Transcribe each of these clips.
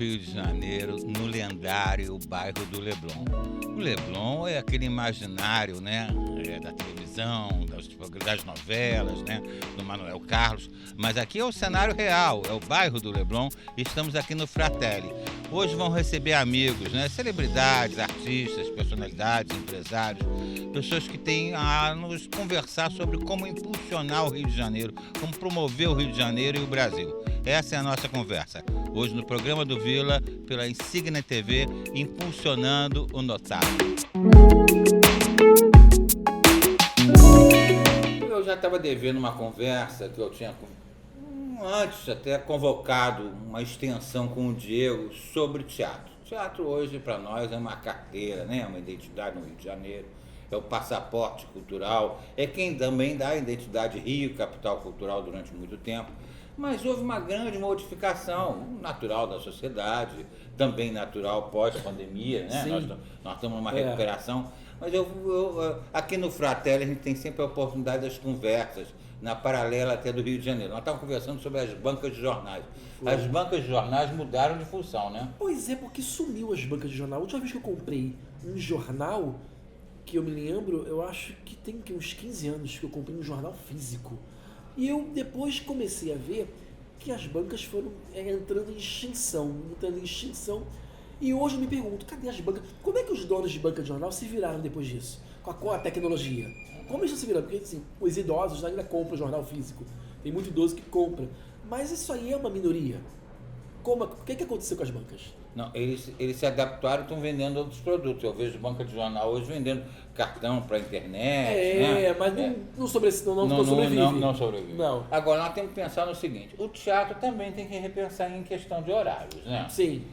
Rio de Janeiro, no lendário bairro do Leblon. O Leblon é aquele imaginário, né, da televisão, das novelas, né, do Manuel Carlos, mas aqui é o cenário real, é o bairro do Leblon e estamos aqui no Fratelli. Hoje vão receber amigos, né, celebridades, artistas, personalidades, empresários, pessoas que têm a nos conversar sobre como impulsionar o Rio de Janeiro, como promover o Rio de Janeiro e o Brasil. Essa é a nossa conversa. Hoje no programa do Vila, pela Insignia TV, impulsionando o notável. Eu já estava devendo uma conversa que eu tinha antes até convocado uma extensão com o Diego sobre teatro. Teatro hoje para nós é uma carteira, né? Uma identidade no Rio de Janeiro, é o passaporte cultural, é quem também dá a identidade Rio, capital cultural durante muito tempo. Mas houve uma grande modificação natural da sociedade, também natural pós-pandemia, né? Nós estamos numa recuperação. Mas aqui no Fratelli a gente tem sempre a oportunidade das conversas, na paralela até do Rio de Janeiro. Nós estávamos conversando sobre as bancas de jornais. As bancas de jornais mudaram de função, né? Pois é, porque sumiu as bancas de jornal. A última vez que eu comprei um jornal, que eu me lembro, eu acho que tem uns 15 anos que eu comprei um jornal físico. E eu depois comecei a ver que as bancas foram entrando em extinção. E hoje eu me pergunto, cadê as bancas? Como é que os donos de banca de jornal se viraram depois disso? Com a tecnologia? Como eles estão se virando? Porque assim, os idosos ainda compram jornal físico. Tem muito idoso que compra. Mas isso aí é uma minoria. O que aconteceu com as bancas? Não, eles se adaptaram e estão vendendo outros produtos. Eu vejo banca de jornal hoje vendendo cartão para internet. Mas não sobrevive. Não sobrevive. Não. Agora, nós temos que pensar no seguinte, o teatro também tem que repensar em questão de horários, né? Sim.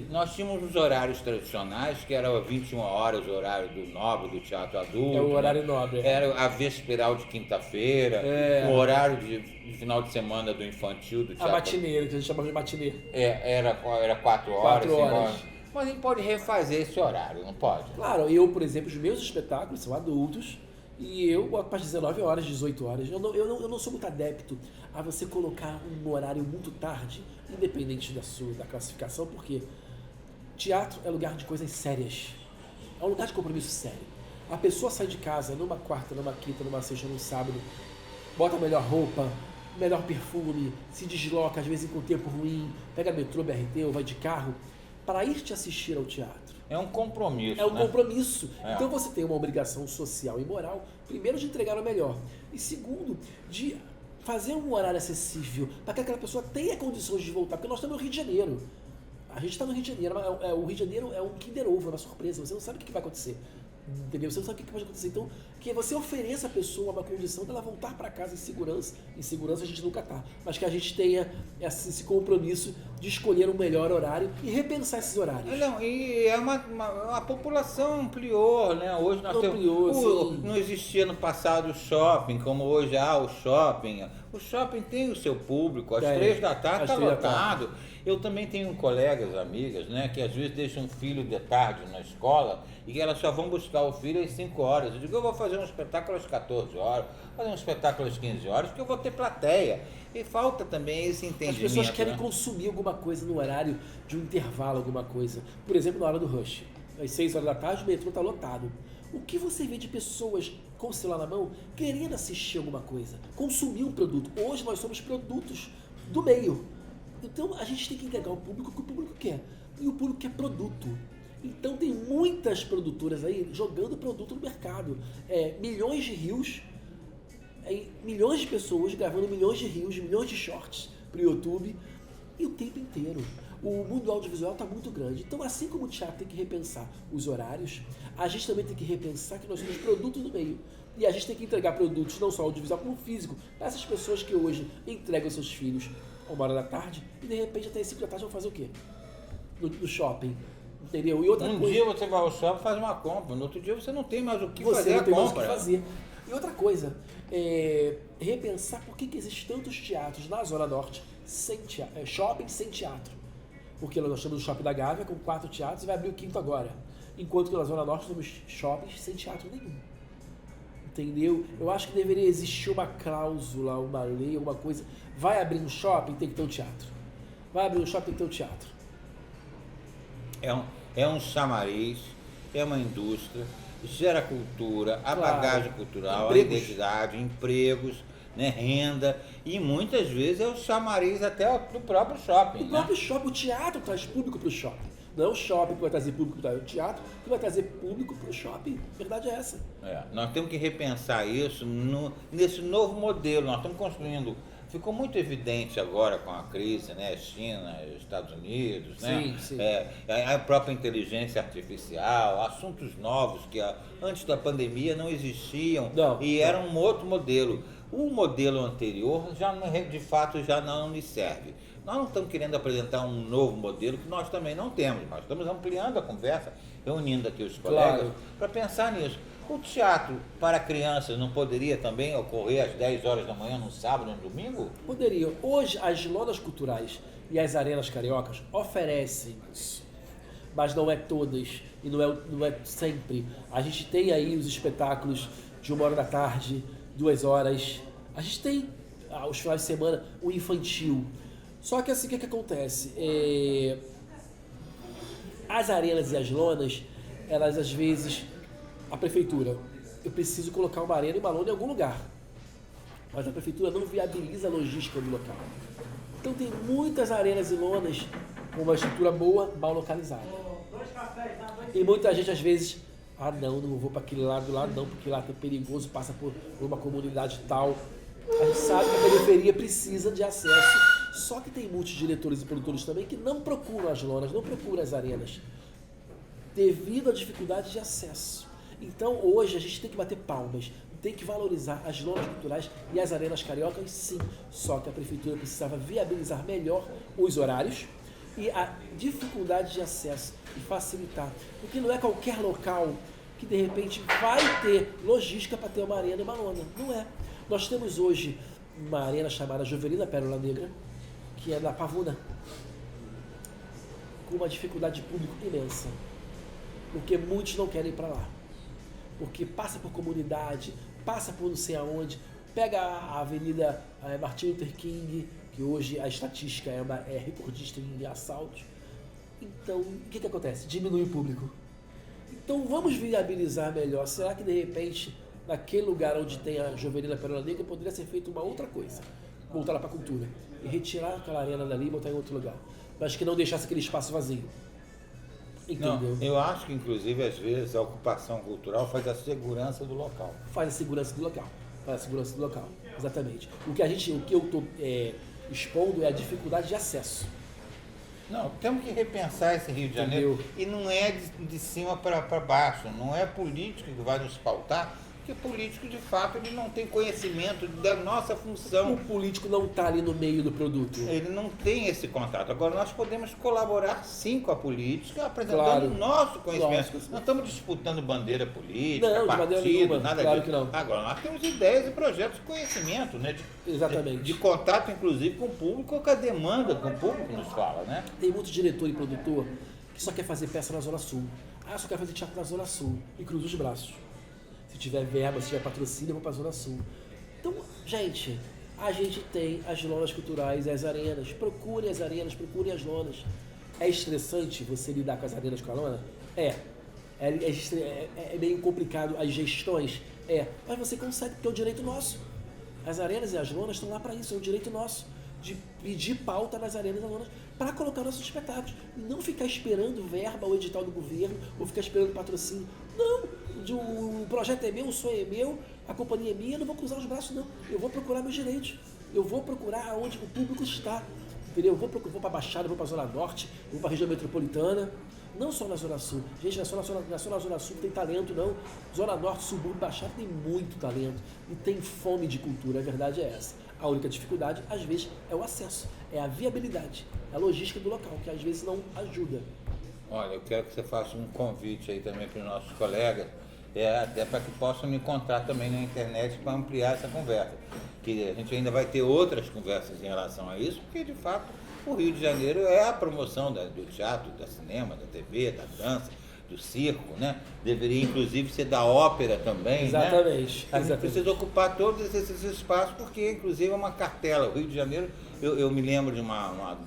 Nós tínhamos os horários tradicionais, que era 21 horas, o horário do nobre, do teatro adulto. É o horário nobre. Era a vesperal de quinta-feira, o horário de final de semana do infantil, do teatro. A matinê, que a gente chama de matinê. Era 4 horas. 4 horas. Mas a gente pode refazer esse horário, não pode? Claro, eu, por exemplo, os meus espetáculos são adultos e eu boto para 19 horas, 18 horas. Eu não sou muito adepto a você colocar um horário muito tarde, independente da classificação, porque teatro é lugar de coisas sérias. É um lugar de compromisso sério. A pessoa sai de casa numa quarta, numa quinta, numa sexta, num sábado, bota a melhor roupa, melhor perfume, se desloca, às vezes com tempo ruim, pega metrô, BRT ou vai de carro, para ir te assistir ao teatro. É um compromisso, compromisso. Então você tem uma obrigação social e moral, primeiro de entregar o melhor, e segundo, de fazer um horário acessível, para que aquela pessoa tenha condições de voltar, porque nós estamos no Rio de Janeiro. A gente está no Rio de Janeiro, o Rio de Janeiro é um Kinder Ovo, é uma surpresa, você não sabe o que vai acontecer. Entendeu? Você não sabe o que pode acontecer. Então, que você ofereça à pessoa uma condição dela voltar para casa em segurança. Em segurança a gente nunca está. Mas que a gente tenha esse compromisso de escolher um melhor horário e repensar esses horários. Não, e a população ampliou, né? Hoje nós não existia no passado o shopping, como hoje há o shopping. O shopping tem o seu público, às 3 da tarde está lotado. Eu também tenho colegas, amigas, né, que às vezes deixam um filho de tarde na escola e que elas só vão buscar o filho às 5 horas. Eu digo, eu vou fazer um espetáculo às 14 horas, fazer um espetáculo às 15 horas, porque eu vou ter plateia. E falta também esse entendimento. As pessoas querem consumir alguma coisa no horário de um intervalo, alguma coisa. Por exemplo, na hora do rush. Às 6 horas da tarde, o metrô está lotado. O que você vê de pessoas com o celular na mão querendo assistir alguma coisa, consumir um produto? Hoje nós somos produtos do meio. Então a gente tem que entregar ao público o que o público quer. E o público quer produto. Então tem muitas produtoras aí jogando produto no mercado. Milhões de reels, milhões de pessoas gravando milhões de reels, milhões de shorts pro YouTube. E o tempo inteiro. O mundo audiovisual está muito grande. Então, assim como o teatro tem que repensar os horários, a gente também tem que repensar que nós somos produtos do meio. E a gente tem que entregar produtos não só audiovisual, como físico. Para essas pessoas que hoje entregam seus filhos a 1 hora da tarde e de repente até 5 da tarde vão fazer o quê? No shopping. Entendeu? E outra coisa, dia você vai ao shopping e faz uma compra, no outro dia você não tem mais o que fazer a compra. Mais o que fazer. E outra coisa, repensar por que existem tantos teatros na Zona Norte sem teatro, shopping sem teatro. Porque nós temos o Shopping da Gávea com 4 teatros e vai abrir o 5º agora. Enquanto que na Zona Norte temos shoppings sem teatro nenhum. Entendeu? Eu acho que deveria existir uma cláusula, uma lei, alguma coisa. Vai abrir um shopping, tem que ter um teatro. Vai abrir um shopping, tem que ter um teatro. é um chamariz, é uma indústria, gera cultura, a Claro. bagagem cultural, Empregos. a identidade, empregos, né, renda, e muitas vezes é o chamariz até do próprio shopping. O próprio shopping, o teatro traz público para o shopping. Não é o shopping que vai trazer público para o teatro, que vai trazer público para o shopping. A verdade é essa. Nós temos que repensar isso nesse novo modelo. Nós estamos construindo. Ficou muito evidente agora com a crise, né? China, Estados Unidos, né? Sim. A própria inteligência artificial, assuntos novos que antes da pandemia não existiam e era um outro modelo. O modelo anterior de fato já não nos serve. Nós não estamos querendo apresentar um novo modelo que nós também não temos. Nós estamos ampliando a conversa, reunindo aqui os colegas para pensar nisso. O teatro para crianças não poderia também ocorrer às 10 horas da manhã, no sábado e no domingo? Poderia. Hoje, as lonas culturais e as arenas cariocas oferecem isso, mas não é todas e não é sempre. A gente tem aí os espetáculos de 1 hora da tarde, 2 horas. A gente tem, aos finais de semana, o infantil. Só que assim, o que acontece? As arenas e as lonas, elas às vezes, a prefeitura, eu preciso colocar uma arena e uma lona em algum lugar. Mas a prefeitura não viabiliza a logística do local. Então tem muitas arenas e lonas com uma estrutura boa, mal localizada. E muita gente às vezes, não vou para aquele lado lá não, porque lá é perigoso, passa por uma comunidade tal. A gente sabe que a periferia precisa de acesso. Só que tem muitos diretores e produtores também que não procuram as lonas, não procuram as arenas, devido à dificuldade de acesso. Então hoje a gente tem que bater palmas, tem que valorizar as lonas culturais e as arenas cariocas, sim. Só que a prefeitura precisava viabilizar melhor os horários e a dificuldade de acesso e facilitar. Porque não é qualquer local que de repente vai ter logística para ter uma arena e uma lona. Não é. Nós temos hoje uma arena chamada Jovelina Pérola Negra, que é na Pavuna, com uma dificuldade de público imensa, porque muitos não querem ir para lá, porque passa por comunidade, passa por não sei aonde, pega a Avenida Martin Luther King, que hoje a estatística é recordista em assaltos. Então, o que acontece? Diminui o público. Então, vamos viabilizar melhor. Será que, de repente, naquele lugar onde tem a Jovelina Pérola Negra, poderia ser feita uma outra coisa? Voltar lá para a cultura. E retirar aquela arena dali e botar em outro lugar. Mas que não deixasse aquele espaço vazio. Entendeu? Não, eu acho que, inclusive, às vezes, a ocupação cultural faz a segurança do local. Faz a segurança do local. Faz a segurança do local. Exatamente. O que eu estou expondo é a dificuldade de acesso. Não, temos que repensar esse Rio de Janeiro. Entendeu? E não é de cima para baixo. Não é político que vai nos pautar. Porque político, de fato, ele não tem conhecimento da nossa função. O político não está ali no meio do produto. Ele não tem esse contato. Agora, nós podemos colaborar, sim, com a política, apresentando o nosso conhecimento. Lógico. Não estamos disputando bandeira política, Não, de maneira partido, nenhuma. nada Claro disso. que não. Agora, nós temos ideias e projetos de conhecimento, né? Exatamente. De contato, inclusive, com o público, com a demanda que o público nos fala, né? Tem muito diretor e produtor que só quer fazer peça na Zona Sul. Só quer fazer teatro na Zona Sul. E cruza os braços. Se tiver verba, se tiver patrocínio, eu vou para a Zona Sul. Então, gente, a gente tem as lonas culturais e as arenas. Procure as arenas, procure as lonas. É estressante você lidar com as arenas com a lona? É meio complicado as gestões? Mas você consegue, porque é um direito nosso. As arenas e as lonas estão lá para isso, é um direito nosso. De pedir pauta nas arenas e nas lonas para colocar nossos espetáculos. E não ficar esperando verba ou edital do governo, ou ficar esperando patrocínio. Não! O projeto é meu, o sonho é meu, a companhia é minha, eu não vou cruzar os braços, não. Eu vou procurar meus direitos. Eu vou procurar onde o público está. Entendeu? Eu vou para a Baixada, vou para a Zona Norte, vou para a região metropolitana. Não só na Zona Sul. Gente, não é só na Zona Sul que tem talento, não. Zona Norte, Subúrbio, Baixada tem muito talento. E tem fome de cultura, a verdade é essa. A única dificuldade, às vezes, é o acesso, é a viabilidade, é a logística do local, que às vezes não ajuda. Olha, eu quero que você faça um convite aí também para os nossos colegas, até para que possam me encontrar também na internet para ampliar essa conversa. Que a gente ainda vai ter outras conversas em relação a isso, porque de fato o Rio de Janeiro é a promoção do teatro, do cinema, da TV, da dança, do circo, né? Deveria inclusive ser da ópera também, exatamente, né? A gente precisa ocupar todos esses espaços, porque inclusive é uma cartela. O Rio de Janeiro, eu me lembro de uma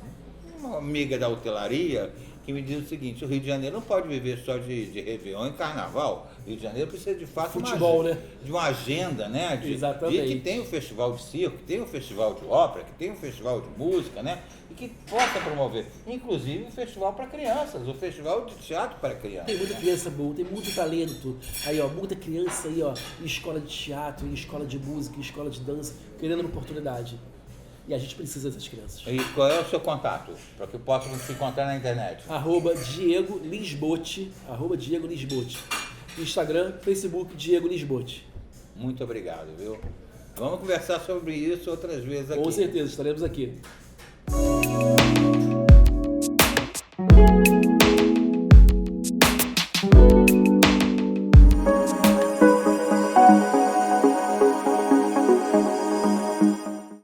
amiga da hotelaria, que que me diz o seguinte: o Rio de Janeiro não pode viver só de Réveillon e Carnaval. O Rio de Janeiro precisa de fato Futebol, né? de uma agenda, né? Exatamente. De que tem o festival de circo, que tem o festival de ópera, que tem o festival de música, né? E que possa promover, inclusive o festival para crianças, o festival de teatro para crianças. Tem muita criança boa, tem muito talento. Aí, ó, muita criança aí, ó, em escola de teatro, em escola de música, em escola de dança, querendo uma oportunidade. E a gente precisa dessas crianças. E qual é o seu contato? Para que eu possa te encontrar na internet? @Diego Lisbote, @Diego Lisbote. Instagram, Facebook, Diego Lisbote. Muito obrigado, viu? Vamos conversar sobre isso outras vezes aqui. Com certeza, estaremos aqui.